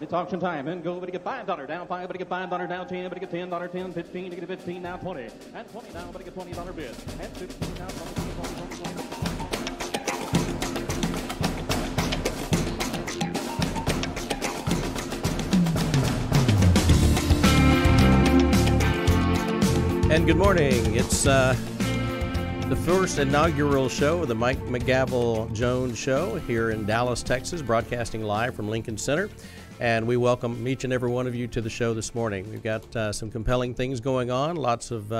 It's auction time, and go, but get $5 down, $5, but get $5 down, 10, but get $10, 10, 15, to get 15, now 20, and 20 now, but get $20 bid, and 15 now, 20, 20, 20, 20. And good morning. It's the first inaugural show of the Mike McGavel Jones Show here in Dallas, Texas, broadcasting live from Lincoln Center. And we welcome each and every one of you to the show this morning. We've got some compelling things going on, lots of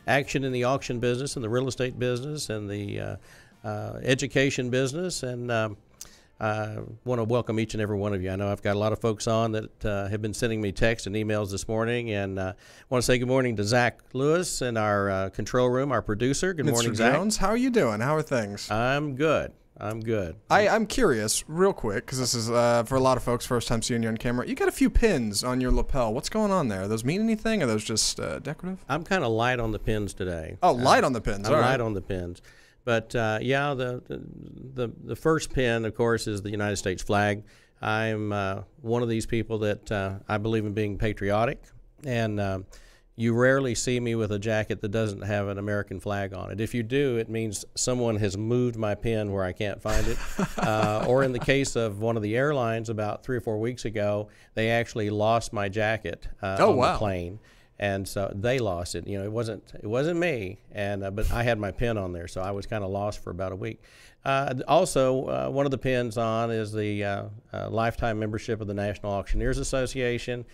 action in the auction business and the real estate business and the education business. And I want to welcome each and every one of you. I know I've got a lot of folks on that have been sending me texts and emails this morning. And I want to say good morning to Zach Lewis in our control room, our producer. Good morning, Zach. Mr. Jones, how are you doing? How are things? I'm good. I'm curious, real quick, because this is, for a lot of folks, first time seeing you on camera. You got a few pins on your lapel. What's going on there? Those mean anything? Are those just decorative? I'm kind of light on the pins today. Oh, light on the pins. I'm light on the pins. But, yeah, the first pin, of course, is the United States flag. I'm one of these people that I believe in being patriotic, and you rarely see me with a jacket that doesn't have an American flag on it. If you do, it means someone has moved my pin where I can't find it. Or in the case of one of the airlines about 3 or 4 weeks ago, they actually lost my jacket on the plane. And so they lost it. You know, it wasn't me, and but I had my pin on there, so I was kind of lost for about a week. Also, one of the pins on is the lifetime membership of the National Auctioneers Association,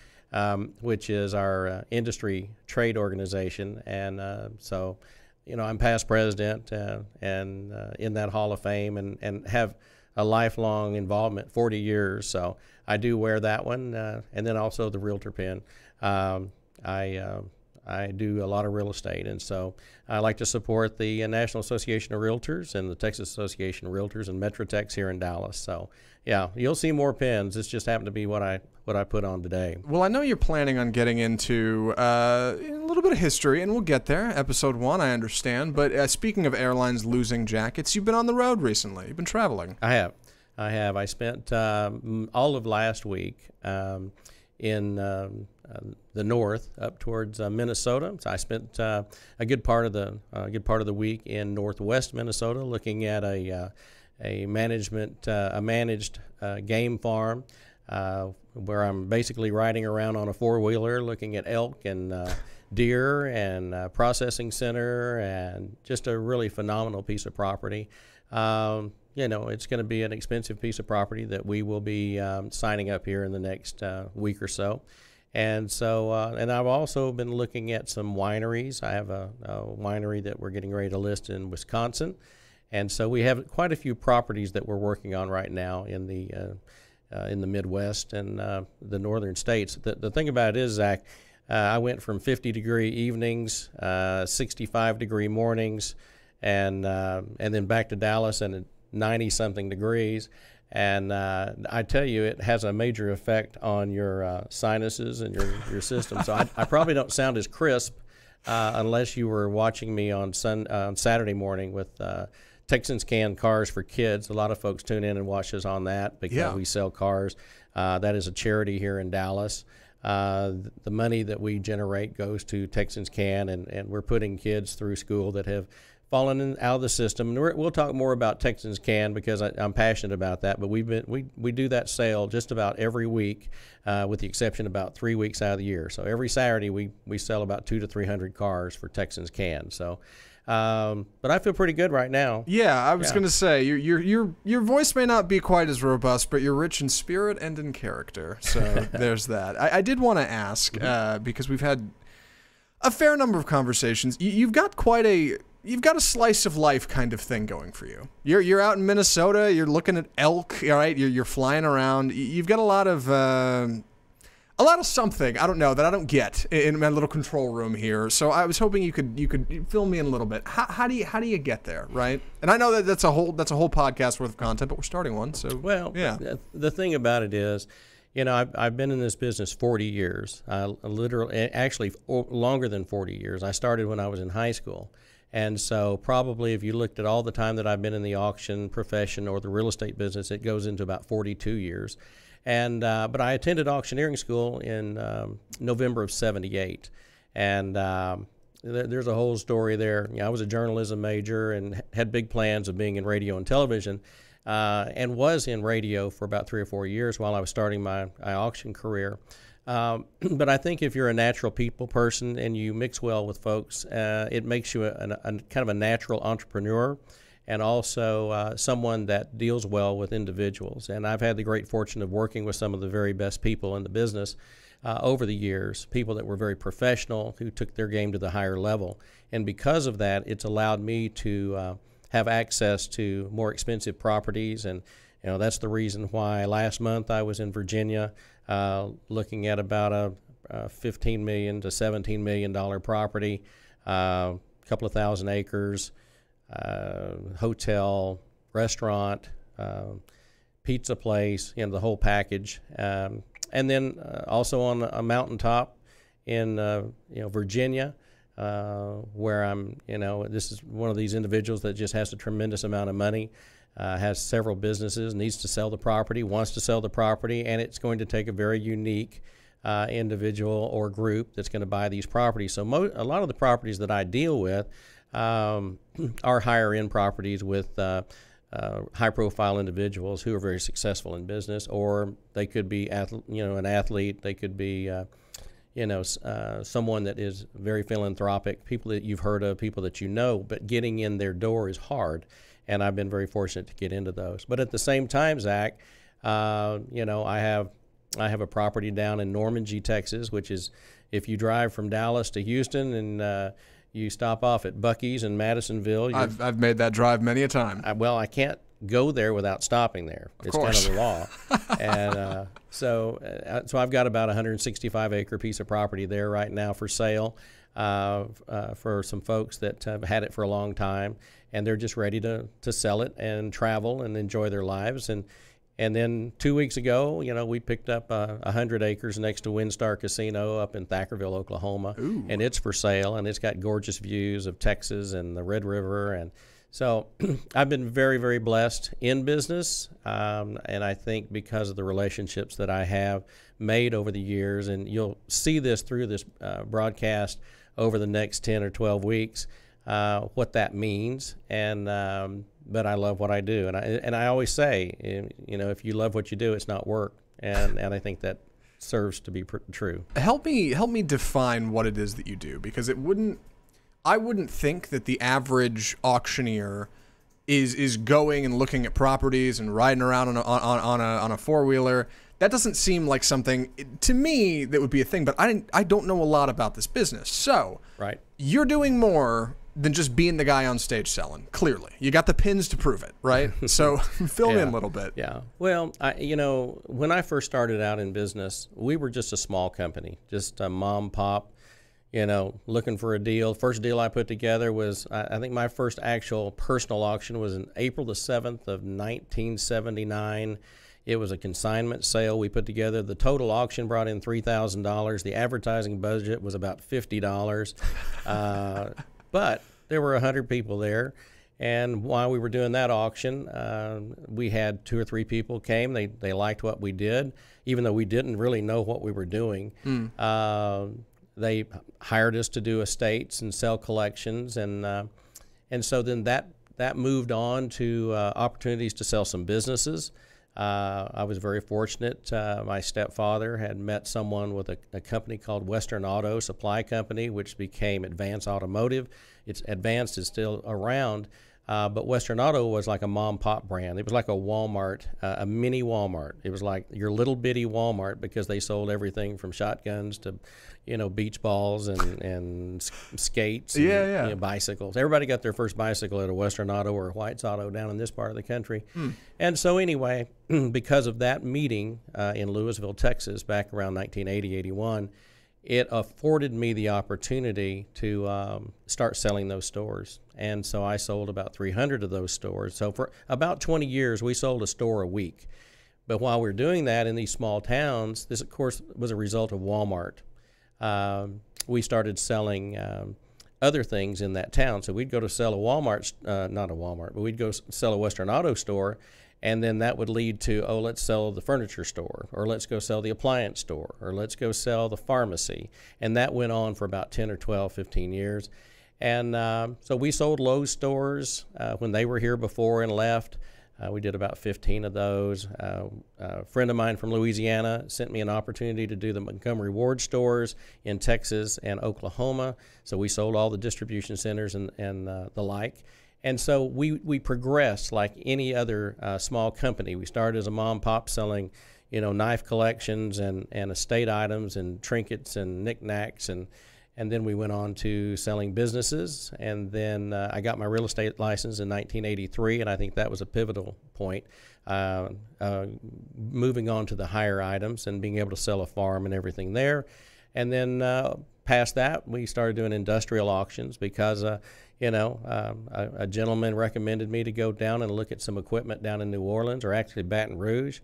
which is our industry trade organization. And so, you know, I'm past president and in that Hall of Fame and have a lifelong involvement, 40 years. So I do wear that one, and then also the realtor pin. I do a lot of real estate, and so I like to support the National Association of Realtors and the Texas Association of Realtors and Metrotex here in Dallas. So, yeah, you'll see more pins. This just happened to be what I put on today. Well, I know you're planning on getting into a little bit of history, and we'll get there. Episode 1, I understand. But speaking of airlines losing jackets, you've been on the road recently. You've been traveling. I have. I spent all of last week in the north up towards Minnesota. So I spent a good part of the week in northwest Minnesota, looking at a managed game farm where I'm basically riding around on a four-wheeler, looking at elk and deer and processing center, and just a really phenomenal piece of property. You know, it's going to be an expensive piece of property that we will be signing up here in the next week or so. And so, and I've also been looking at some wineries. I have a winery that we're getting ready to list in Wisconsin. And so we have quite a few properties that we're working on right now in the Midwest and the northern states. The thing about it is, Zach, I went from 50-degree evenings, 65-degree mornings, and then back to Dallas and 90-something degrees. And I tell you, it has a major effect on your sinuses and your system. So I probably don't sound as crisp unless you were watching me on Saturday morning with Texans Can Cars for Kids. A lot of folks tune in and watch us on that because we sell cars. That is a charity here in Dallas. The money that we generate goes to Texans Can, and we're putting kids through school that have fallen out of the system. And we'll talk more about Texans Can because I'm passionate about that. But we do that sale just about every week, with the exception about 3 weeks out of the year. So every Saturday we sell about 200 to 300 cars for Texans Can. So, but I feel pretty good right now. Yeah, I was going to say your voice may not be quite as robust, but you're rich in spirit and in character. So there's that. I did want to ask because we've had a fair number of conversations. You've got a slice of life kind of thing going for you. You're out in Minnesota. You're looking at elk. All right, you're flying around. You've got a lot of something, I don't know, that I don't get in my little control room here. So I was hoping you could fill me in a little bit. How do you get there, right? And I know that's a whole podcast worth of content, but we're starting one. So the thing about it is, you know, I've been in this business 40 years, actually longer than 40 years. I started when I was in high school. And so probably if you looked at all the time that I've been in the auction profession or the real estate business, it goes into about 42 years. But I attended auctioneering school in November of '78, and there's a whole story there. I was a journalism major and had big plans of being in radio and television, and was in radio for about 3 or 4 years while I was starting my auction career. But I think if you're a natural people person and you mix well with folks, it makes you a kind of a natural entrepreneur, and also someone that deals well with individuals. And I've had the great fortune of working with some of the very best people in the business over the years, people that were very professional, who took their game to the higher level. And because of that, it's allowed me to have access to more expensive properties. And that's the reason why last month I was in Virginia looking at about a $15 million to $17 million property, a couple of thousand acres, hotel, restaurant, pizza place, the whole package. And then also on a mountaintop in Virginia, where I'm, this is one of these individuals that just has a tremendous amount of money, has several businesses, needs to sell the property, wants to sell the property, and it's going to take a very unique individual or group that's going to buy these properties. So a lot of the properties that I deal with are higher end properties with high profile individuals who are very successful in business, or they could be an athlete, they could be someone that is very philanthropic, people that you've heard of, people that but getting in their door is hard, and I've been very fortunate to get into those. But at the same time, Zach, I have a property down in Normandy, Texas, which is, if you drive from Dallas to Houston and you stop off at Buc-ee's in Madisonville. I've made that drive many a time. I can't go there without stopping there. It's kind of the law. And so I've got about a 165-acre piece of property there right now for sale for some folks that have had it for a long time, and they're just ready to sell it and travel and enjoy their lives. And then 2 weeks ago, we picked up 100 acres next to WinStar Casino up in Thackerville, Oklahoma. Ooh. And it's for sale, and it's got gorgeous views of Texas and the Red River. And so I've been very, very blessed in business, and I think because of the relationships that I have made over the years, and you'll see this through this broadcast over the next 10 or 12 weeks, what that means. And but I love what I do, and I always say, if you love what you do, it's not work, and I think that serves to be true. Help me define what it is that you do, because I wouldn't think that the average auctioneer is going and looking at properties and riding around on a four-wheeler. That doesn't seem like something to me that would be a thing, but I don't know a lot about this business. So right, you're doing more than just being the guy on stage selling. Clearly, you got the pins to prove it, right? So fill me in a little bit. Yeah. Well, when I first started out in business, we were just a small company, just a mom pop, looking for a deal. First deal I put together was, I think my first actual personal auction was in April the 7th of 1979. It was a consignment sale we put together. The total auction brought in $3,000. The advertising budget was about $50. But there were 100 people there, and while we were doing that auction, we had 2 or 3 people came. They liked what we did, even though we didn't really know what we were doing. They hired us to do estates and sell collections, and so then that moved on to opportunities to sell some businesses. I was very fortunate. My stepfather had met someone with a company called Western Auto Supply Company, which became Advance Automotive. Advanced is still around, but Western Auto was like a mom-pop brand. It was like a Walmart, a mini Walmart. It was like your little bitty Walmart, because they sold everything from shotguns to, beach balls and skates and bicycles. Everybody got their first bicycle at a Western Auto or a White's Auto down in this part of the country. And so anyway, because of that meeting in Louisville, Texas, back around 1980, 81, it afforded me the opportunity to start selling those stores. And so I sold about 300 of those stores. So for about 20 years, we sold a store a week. But while we were doing that in these small towns, this, of course, was a result of Walmart. We started selling other things in that town. So we'd go to sell a Walmart, not a Walmart, but we'd go sell a Western Auto store, And then that would lead to, oh, let's sell the furniture store, or let's go sell the appliance store, or let's go sell the pharmacy. And that went on for about 10 or 12, 15 years. And so we sold Lowe's stores when they were here before and left. We did about 15 of those. A friend of mine from Louisiana sent me an opportunity to do the Montgomery Ward stores in Texas and Oklahoma. So we sold all the distribution centers and the like. And so we progressed like any other small company. We started as a mom and pop selling, knife collections and estate items and trinkets and knickknacks, and then we went on to selling businesses. And then I got my real estate license in 1983, and I think that was a pivotal point, moving on to the higher items and being able to sell a farm and everything there. And then past that, we started doing industrial auctions because a gentleman recommended me to go down and look at some equipment down in New Orleans, or actually Baton Rouge.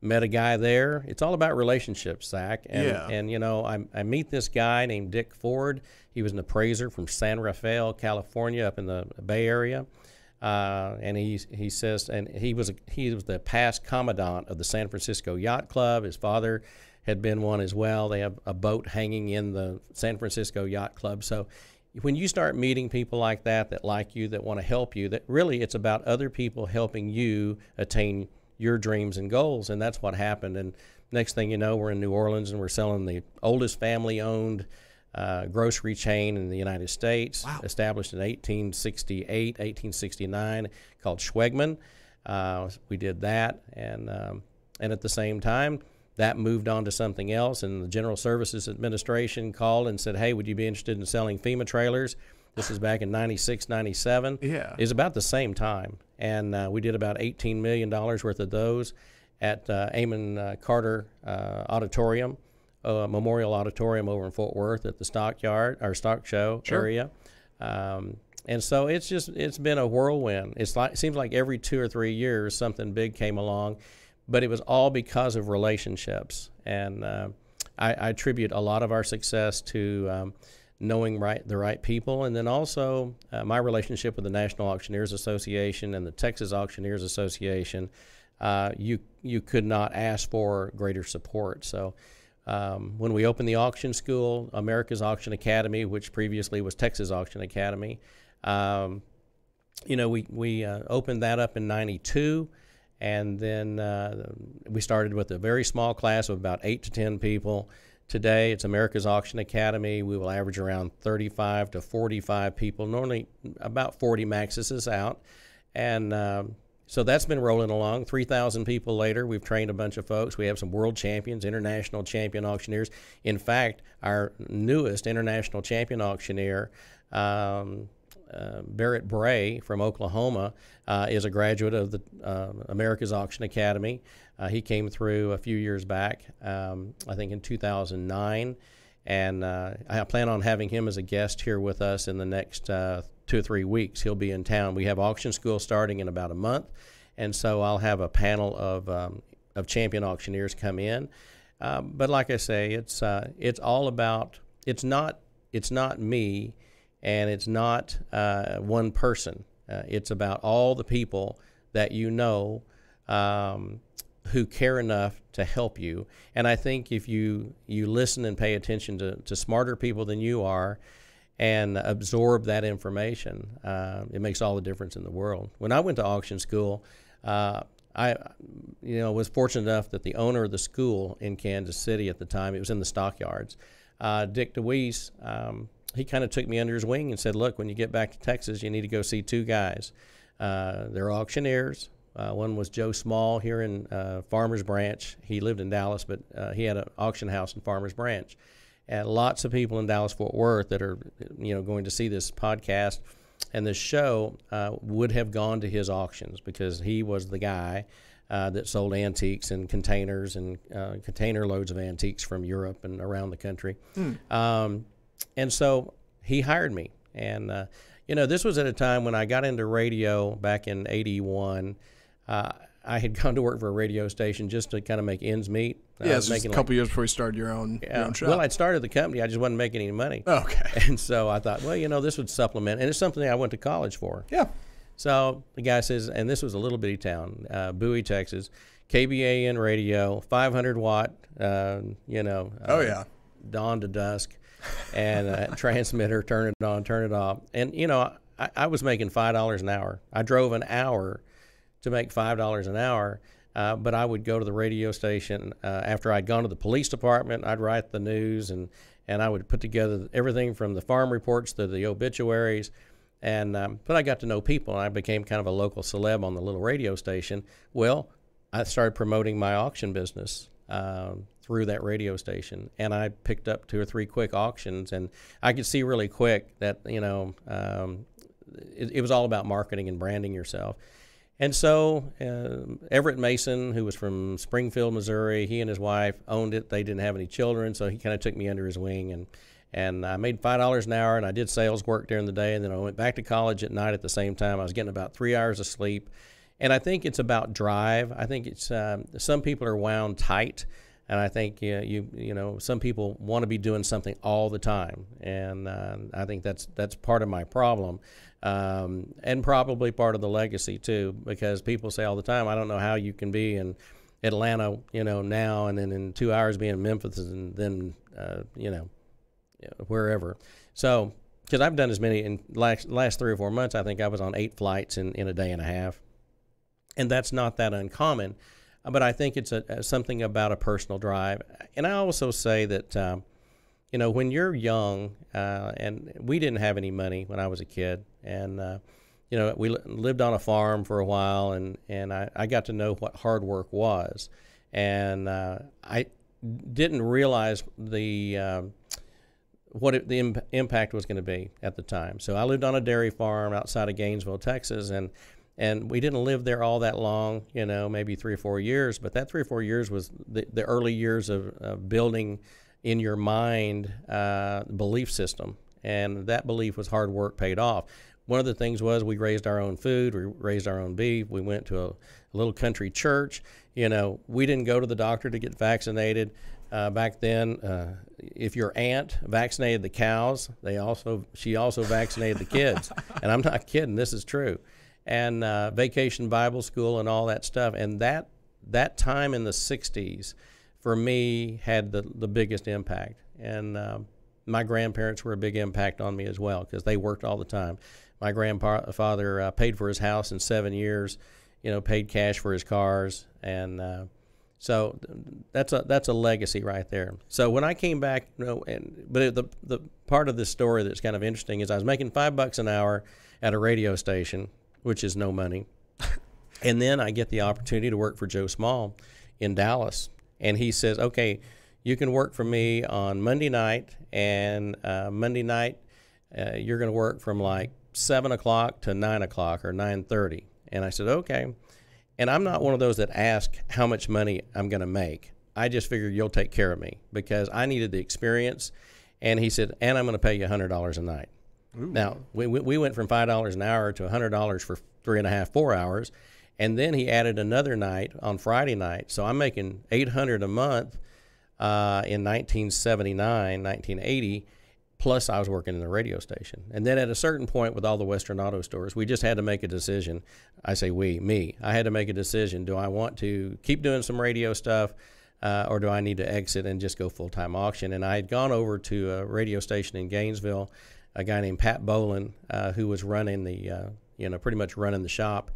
Met a guy there. It's all about relationships, Zach. And I meet this guy named Dick Ford. He was an appraiser from San Rafael, California, up in the Bay Area. And he says, and he was the past commandant of the San Francisco Yacht Club. His father had been one as well. They have a boat hanging in the San Francisco Yacht Club. So when you start meeting people like that like you, that want to help you, that really it's about other people helping you attain your dreams and goals. And that's what happened. And next thing you know, we're in New Orleans and we're selling the oldest family-owned grocery chain in the United States. Wow. Established in 1868, 1869, called Schwegman. We did that, and at the same time, that moved on to something else, and the General Services Administration called and said, hey, would you be interested in selling FEMA trailers? This is back in 96, 97. Yeah. It was about the same time. And we did about $18 million worth of those at Amon Carter Auditorium, Memorial Auditorium over in Fort Worth at the stock show area. And so it's been a whirlwind. It seems like every 2 or 3 years something big came along, but it was all because of relationships. And I attribute a lot of our success to knowing the right people, and then also my relationship with the National Auctioneers Association and the Texas Auctioneers Association. You could not ask for greater support. So when we opened the auction school, America's Auction Academy, which previously was Texas Auction Academy, we opened that up in '92, and then we started with a very small class of about 8 to 10 people. Today, it's America's Auction Academy. We will average around 35 to 45 people, normally about 40 maxes us out. And so that's been rolling along. 3,000 people later, we've trained a bunch of folks. We have some world champions, international champion auctioneers. In fact, our newest international champion auctioneer, Barrett Bray from Oklahoma, is a graduate of the America's Auction Academy. He came through a few years back, I think in 2009, and I plan on having him as a guest here with us in the next 2 or 3 weeks. He'll be in town. We have auction school starting in about a month, and so I'll have a panel of champion auctioneers come in. But like I say, it's all about, it's not me, and it's not one person. It's about all the people that who care enough to help you. And I think if you listen and pay attention to smarter people than you are and absorb that information, it makes all the difference in the world. When I went to auction school, I was fortunate enough that the owner of the school in Kansas City at the time, it was in the stockyards, Dick DeWeese, he kind of took me under his wing and said, look, when you get back to Texas, you need to go see 2 guys. They're auctioneers. One was Joe Small here in Farmers Branch. He lived in Dallas, but he had an auction house in Farmers Branch. And lots of people in Dallas-Fort Worth that are, going to see this podcast and this show would have gone to his auctions because he was the guy that sold antiques and containers and container loads of antiques from Europe and around the country. And so he hired me. And, this was at a time when I got into radio back in '81. I had gone to work for a radio station just to kind of make ends meet. Yeah, it was just a couple years before you started your own shop. Well, I'd started the company. I just wasn't making any money. Okay. And so I thought, well, this would supplement. And it's something I went to college for. Yeah. So the guy says, and this was a little bitty town, Bowie, Texas, KBAN radio, 500 watt, Oh yeah. dawn to dusk, and transmitter, turn it on, turn it off. And, I was making $5 an hour. I drove an hour to make $5 an hour, but I would go to the radio station. After I'd gone to the police department, I'd write the news, and I would put together everything from the farm reports to the obituaries. And but I got to know people, and I became kind of a local celeb on the little radio station. Well, I started promoting my auction business through that radio station, and I picked up 2 or 3 quick auctions, and I could see really quick that it was all about marketing and branding yourself. And so Everett Mason, who was from Springfield, Missouri, he and his wife owned it. They didn't have any children, so he kind of took me under his wing, and I made $5 an hour, and I did sales work during the day, and then I went back to college at night at the same time. I was getting about 3 hours of sleep. And I think it's about drive. I think it's some people are wound tight, and I think some people want to be doing something all the time, and I think that's part of my problem, and probably part of the legacy too, because people say all the time, I don't know how you can be in Atlanta, now, and then in 2 hours be in Memphis, and then wherever. So because I've done as many in last 3 or 4 months, I think I was on 8 flights in a day and a half. And that's not that uncommon, but I think it's something about a personal drive. And I also say that, when you're young, and we didn't have any money when I was a kid, and, we lived on a farm for a while, and I got to know what hard work was. And I didn't realize what the impact was going to be at the time. So I lived on a dairy farm outside of Gainesville, Texas, and we didn't live there all that long, maybe 3 or 4 years. But that 3 or 4 years was the early years of building in your mind belief system. And that belief was hard work paid off. One of the things was we raised our own food. We raised our own beef. We went to a little country church. We didn't go to the doctor to get vaccinated. Back then, if your aunt vaccinated the cows, she also vaccinated the kids. And I'm not kidding. This is true. And Vacation Bible School and all that stuff. And that time in the 60s, for me, had the biggest impact. And my grandparents were a big impact on me as well, because they worked all the time. My grandfather paid for his house in 7 years, paid cash for his cars. And so that's a legacy right there. So when I came back, but the part of this story that's kind of interesting is I was making $5 an hour at a radio station, which is no money. And then I get the opportunity to work for Joe Small in Dallas. And he says, okay, you can work for me on Monday night, and Monday night you're going to work from like 7 o'clock to 9 o'clock or 9:30. And I said, okay. And I'm not one of those that ask how much money I'm going to make. I just figured you'll take care of me, because I needed the experience. And he said, and I'm going to pay you $100 a night. Ooh. Now, we went from $5 an hour to $100 for 3.5, 4 hours. And then he added another night on Friday night. So I'm making $800 a month in 1979, 1980, plus I was working in the radio station. And then at a certain point with all the Western auto stores, we just had to make a decision. I say me. I had to make a decision. Do I want to keep doing some radio stuff, or do I need to exit and just go full-time auction? And I had gone over to a radio station in Gainesville, a guy named Pat Bolin, who was running pretty much running the shop.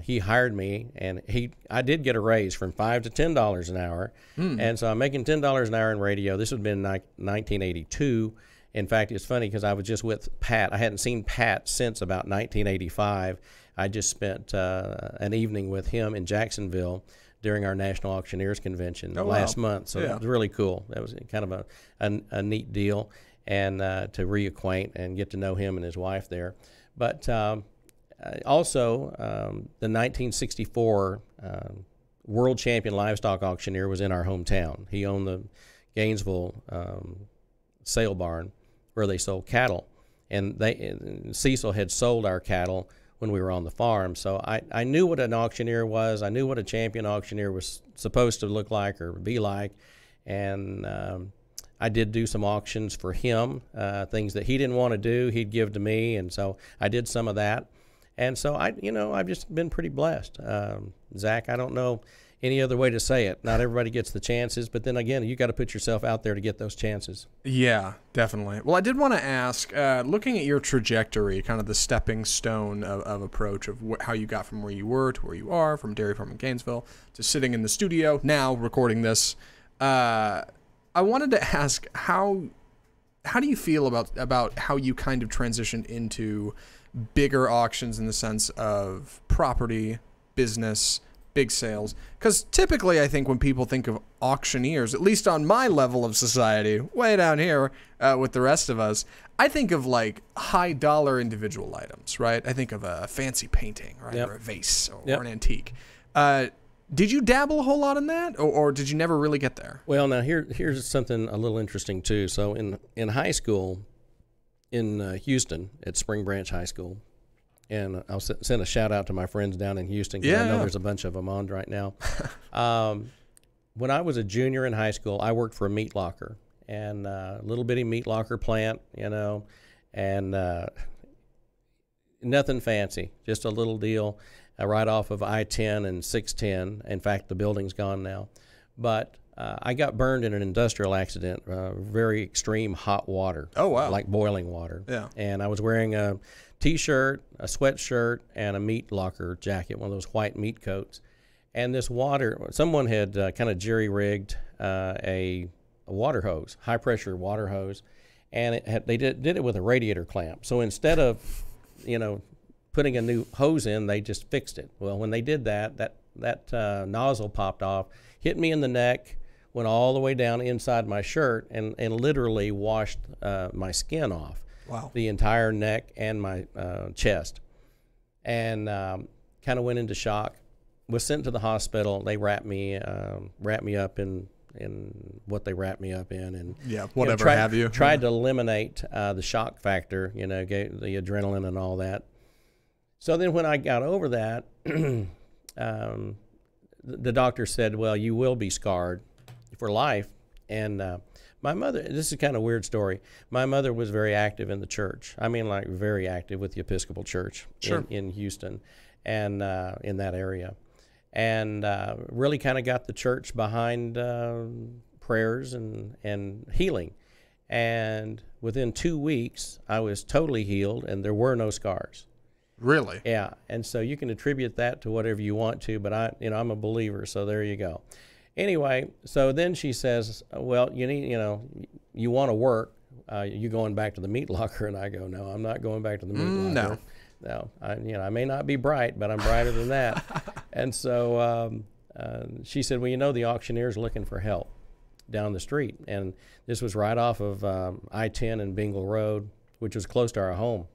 He hired me, and I did get a raise from $5 to $10 an hour. And so I'm making $10 an hour in radio. This would have been 1982. In fact, it's funny because I was just with Pat. I hadn't seen Pat since about 1985. I just spent an evening with him in Jacksonville during our National Auctioneers Convention last month. So It was really cool. That was kind of a neat deal, and to reacquaint and get to know him and his wife there. But also, the 1964 world champion livestock auctioneer was in our hometown. He owned the Gainesville sale barn where they sold cattle. And Cecil had sold our cattle when we were on the farm. So I knew what an auctioneer was. I knew what a champion auctioneer was supposed to look like or be like. And I did do some auctions for him, things that he didn't want to do, he'd give to me. And so I did some of that. And so I've just been pretty blessed. Zach, I don't know any other way to say it. Not everybody gets the chances, but then again, you got to put yourself out there to get those chances. Yeah, definitely. Well, I did want to ask, looking at your trajectory, kind of the stepping stone of approach of how you got from where you were to where you are, from dairy farm in Gainesville to sitting in the studio now recording this. I wanted to ask, how do you feel about how you kind of transitioned into bigger auctions in the sense of property, business, big sales? Because typically I think when people think of auctioneers, at least on my level of society, way down here with the rest of us, I think of like high dollar individual items, right? I think of a fancy painting, right? Yep. Or a vase or Yep. an antique. Did you dabble a whole lot in that, or did you never really get there? Well, now here's something a little interesting too. So in high school, in Houston at Spring Branch High School, and I'll send a shout out to my friends down in Houston, because I know there's a bunch of them on right now. When I was a junior in high school, I worked for a meat locker, and a little bitty meat locker plant, and nothing fancy, just a little deal right off of I-10 and 610. In fact, the building's gone now. But I got burned in an industrial accident, very extreme hot water. Oh, wow. Like boiling water. Yeah. And I was wearing a T-shirt, a sweatshirt, and a meat locker jacket, one of those white meat coats. And this water, someone had kind of jerry-rigged a water hose, high-pressure water hose, and they did it with a radiator clamp. So instead of, putting a new hose in, they just fixed it. Well, when they did that nozzle popped off, hit me in the neck, went all the way down inside my shirt, and literally washed my skin off. Wow. The entire neck and my chest. And kind of went into shock. Was sent to the hospital. They wrapped me up in what they wrapped me up in, and tried to eliminate the shock factor. Gave the adrenaline and all that. So then when I got over that, the doctor said, well, you will be scarred for life. And my mother, this is kind of a weird story. My mother was very active in the church. I mean, like very active with the Episcopal Church in Houston and in that area. And really kind of got the church behind prayers and healing. And within 2 weeks, I was totally healed, and there were no scars. Really? Yeah, and so you can attribute that to whatever you want to, but I'm a believer, so there you go. Anyway, so then she says, well, you want to work. You going back to the meat locker? And I go, no, I'm not going back to the meat locker. No, I may not be bright, but I'm brighter than that. And so she said, well, the auctioneer's looking for help down the street. And this was right off of I-10 and Bingle Road, which was close to our home.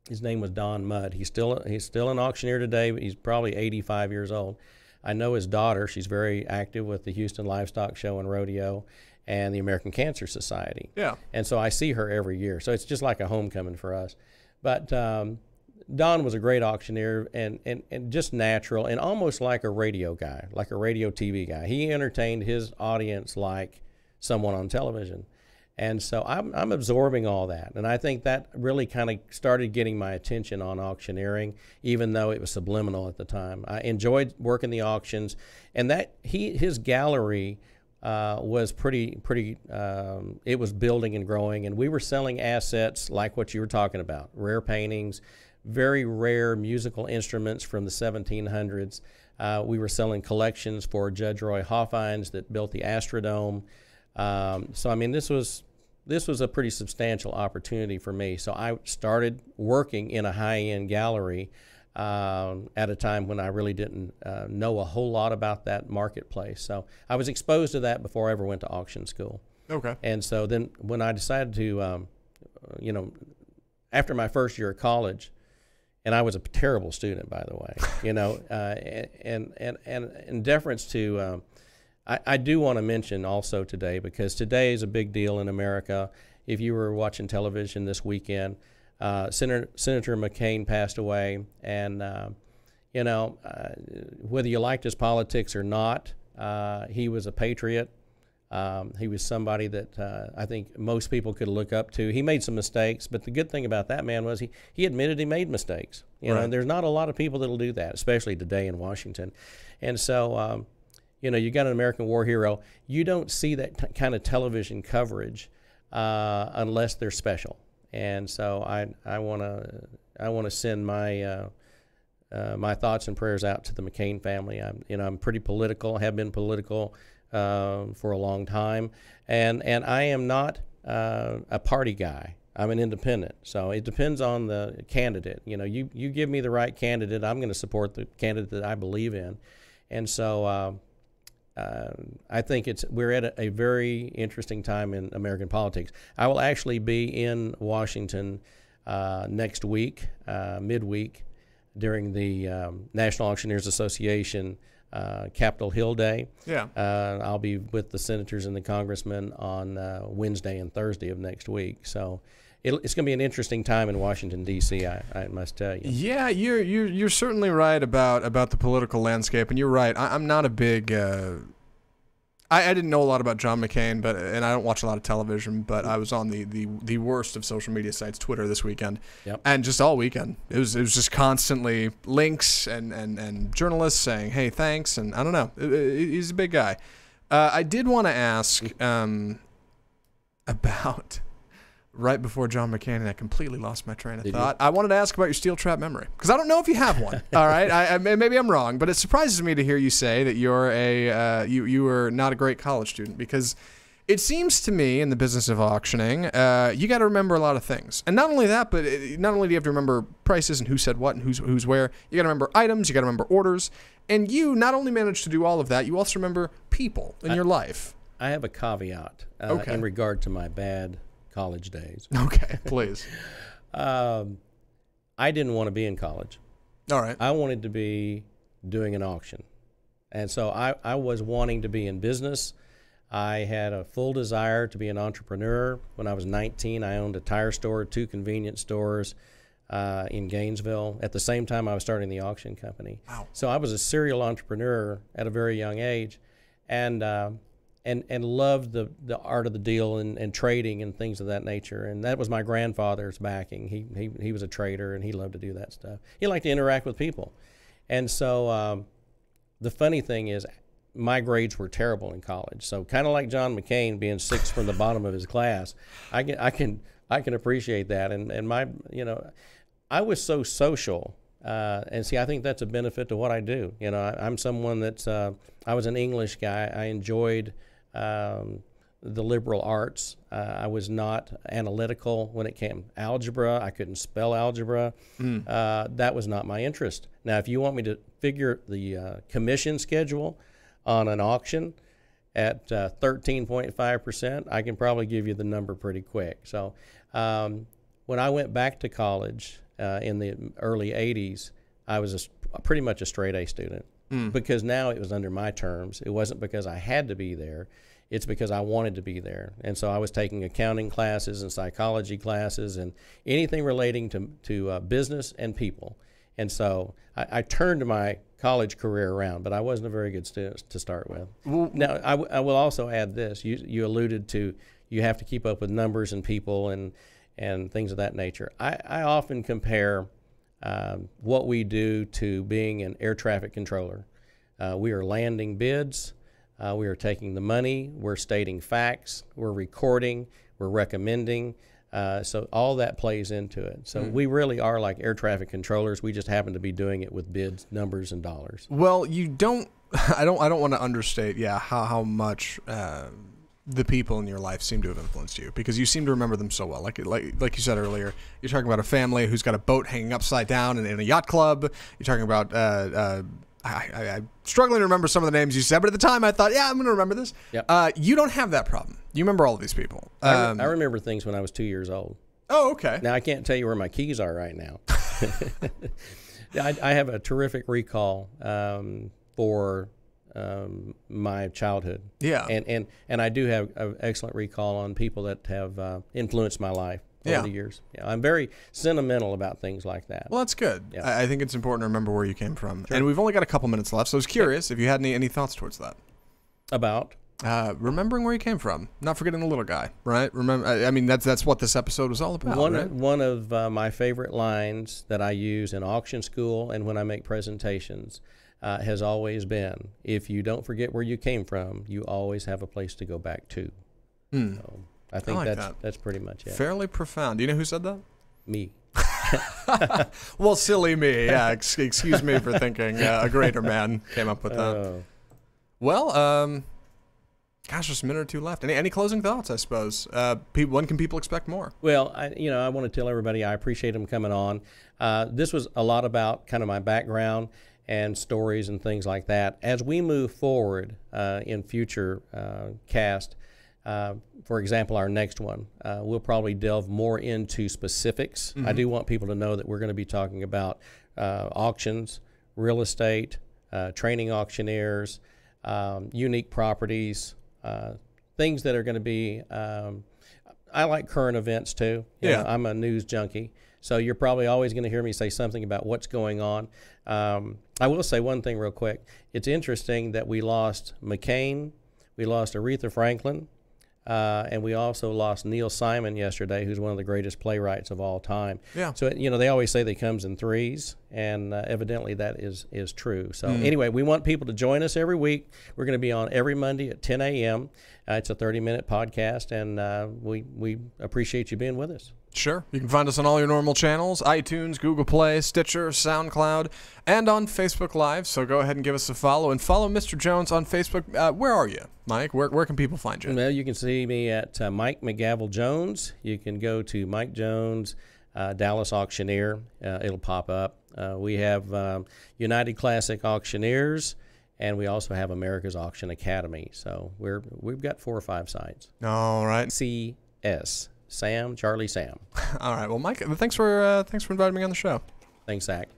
His name was Don Mudd. He's still an auctioneer today, but he's probably 85 years old. I know his daughter. She's very active with the Houston Livestock Show and Rodeo and the American Cancer Society. Yeah. And so I see her every year. So it's just like a homecoming for us. But Don was a great auctioneer and just natural and almost like a radio guy, like a radio TV guy. He entertained his audience like someone on television. And so I'm absorbing all that. And I think that really kind of started getting my attention on auctioneering, even though it was subliminal at the time. I enjoyed working the auctions. And that his gallery was pretty it was building and growing. And we were selling assets like what you were talking about, rare paintings, very rare musical instruments from the 1700s. We were selling collections for Judge Roy Hoffines that built the Astrodome. So I mean, this was a pretty substantial opportunity for me. So I started working in a high-end gallery at a time when I really didn't know a whole lot about that marketplace. So I was exposed to that before I ever went to auction school. Okay. And so then when I decided to, after my first year of college, and I was a terrible student, by the way, and in deference to. I do want to mention also today, because today is a big deal in America. If you were watching television this weekend, Senator McCain passed away, and whether you liked his politics or not, he was a patriot. He was somebody that I think most people could look up to. He made some mistakes, but the good thing about that man was he admitted he made mistakes. You know, and there's not a lot of people that'll do that, especially today in Washington. And so, you know, you got an American war hero. You don't see that kind of television coverage unless they're special. And so I want to send my my thoughts and prayers out to the McCain family. I'm pretty political. Have been political for a long time, and I am not a party guy. I'm an independent, so it depends on the candidate. You know, you give me the right candidate, I'm going to support the candidate that I believe in, and so I think we're at a very interesting time in American politics. I will actually be in Washington next week, midweek, during the National Auctioneers Association Capitol Hill Day. Yeah. I'll be with the senators and the congressmen on Wednesday and Thursday of next week. So it's going to be an interesting time in Washington, D.C., I must tell you. Yeah, you're certainly right about the political landscape, and you're right. I'm not a big I didn't know a lot about John McCain, and I don't watch a lot of television, but I was on the worst of social media sites, Twitter, this weekend. Yep. And just all weekend. It was just constantly links and journalists saying, hey, thanks, and I don't know. He's a big guy. I did want to ask about right before John McCain, and I completely lost my train of thought. I wanted to ask about your steel trap memory, because I don't know if you have one. All right, maybe I'm wrong, but it surprises me to hear you say that you're you were not a great college student, because it seems to me in the business of auctioning, you got to remember a lot of things, and not only that, but not only do you have to remember prices and who said what and who's where, you got to remember items, you got to remember orders, and you not only managed to do all of that, you also remember people in your life. I have a caveat in regard to my bad college days. Okay, please. I didn't want to be in college. All right. I wanted to be doing an auction. And so I was wanting to be in business. I had a full desire to be an entrepreneur. When I was 19, I owned a tire store, 2 convenience stores in Gainesville. At the same time, I was starting the auction company. Wow. So I was a serial entrepreneur at a very young age. And loved the art of the deal and trading and things of that nature. And that was my grandfather's backing. He was a trader, and he loved to do that stuff. He liked to interact with people. And so the funny thing is, my grades were terrible in college. So kind of like John McCain being 6th from the bottom of his class, I can appreciate that. And my, you know, I was so social. And see, I think that's a benefit to what I do. You know, I'm someone that's, I was an English guy. I enjoyed the liberal arts. I was not analytical when it came to algebra. I couldn't spell algebra. That was not my interest. Now, if you want me to figure the commission schedule on an auction at 13.5%, I can probably give you the number pretty quick. So when I went back to college in the early 80s, I was pretty much a straight A student. Because now it was under my terms. It wasn't because I had to be there. It's because I wanted to be there. And so I was taking accounting classes and psychology classes and anything relating to business and people. And so I turned my college career around, but I wasn't a very good student to start with. Now, I will also add this. You alluded to you have to keep up with numbers and people and things of that nature. I often compare what we do to being an air traffic controller. We are landing bids, we are taking the money, we're stating facts, we're recording, we're recommending, so all that plays into it. So we really are like air traffic controllers. We just happen to be doing it with bids, numbers, and dollars. Well, you don't. I don't want to understate, how much the people in your life seem to have influenced you, because you seem to remember them so well. Like you said earlier, you're talking about a family who's got a boat hanging upside down in a yacht club. You're talking about I'm struggling to remember some of the names you said, but at the time I thought, I'm going to remember this. Yep. You don't have that problem. You remember all of these people. I remember things when I was 2 years old. Oh, okay. Now I can't tell you where my keys are right now. I have a terrific recall for my childhood. Yeah. And I do have an excellent recall on people that have influenced my life over the years. Yeah, I'm very sentimental about things like that. Well, that's good. Yeah. I think it's important to remember where you came from. Sure. And we've only got a couple minutes left, so I was curious if you had any thoughts towards that. About? Remembering where you came from, not forgetting the little guy, right? Remember, I mean, that's what this episode was all about, right? One of my favorite lines that I use in auction school and when I make presentations has always been, if you don't forget where you came from, you always have a place to go back to. So I think that's pretty much it. Fairly profound. Do you know who said that? Me. Well, silly me. Yeah, excuse me for thinking a greater man came up with that. Well, gosh, just a minute or two left. Any closing thoughts, I suppose? When can people expect more? Well, I want to tell everybody I appreciate them coming on. This was a lot about kind of my background and stories and things like that. As we move forward in future cast, for example, our next one, we'll probably delve more into specifics. I do want people to know that we're going to be talking about auctions, real estate, training auctioneers, unique properties, things that are going to be, I like current events too. You know, I'm a news junkie. So you're probably always going to hear me say something about what's going on. I will say one thing real quick. It's interesting that we lost McCain, we lost Aretha Franklin, and we also lost Neil Simon yesterday, who's one of the greatest playwrights of all time. Yeah. So, they always say that comes in threes, and evidently that is true. So anyway, we want people to join us every week. We're going to be on every Monday at 10 a.m. It's a 30-minute podcast, and we appreciate you being with us. Sure. You can find us on all your normal channels, iTunes, Google Play, Stitcher, SoundCloud, and on Facebook Live. So go ahead and give us a follow. And follow Mr. Jones on Facebook. Where are you, Mike? Where can people find you? Well, you can see me at Mike McGavel Jones. You can go to Mike Jones, Dallas Auctioneer. It'll pop up. We have United Classic Auctioneers, and we also have America's Auction Academy. So we've got 4 or 5 sites. All right. CS. Sam, Charlie, Sam. All right. Well, Mike, thanks for inviting me on the show. Thanks, Zach.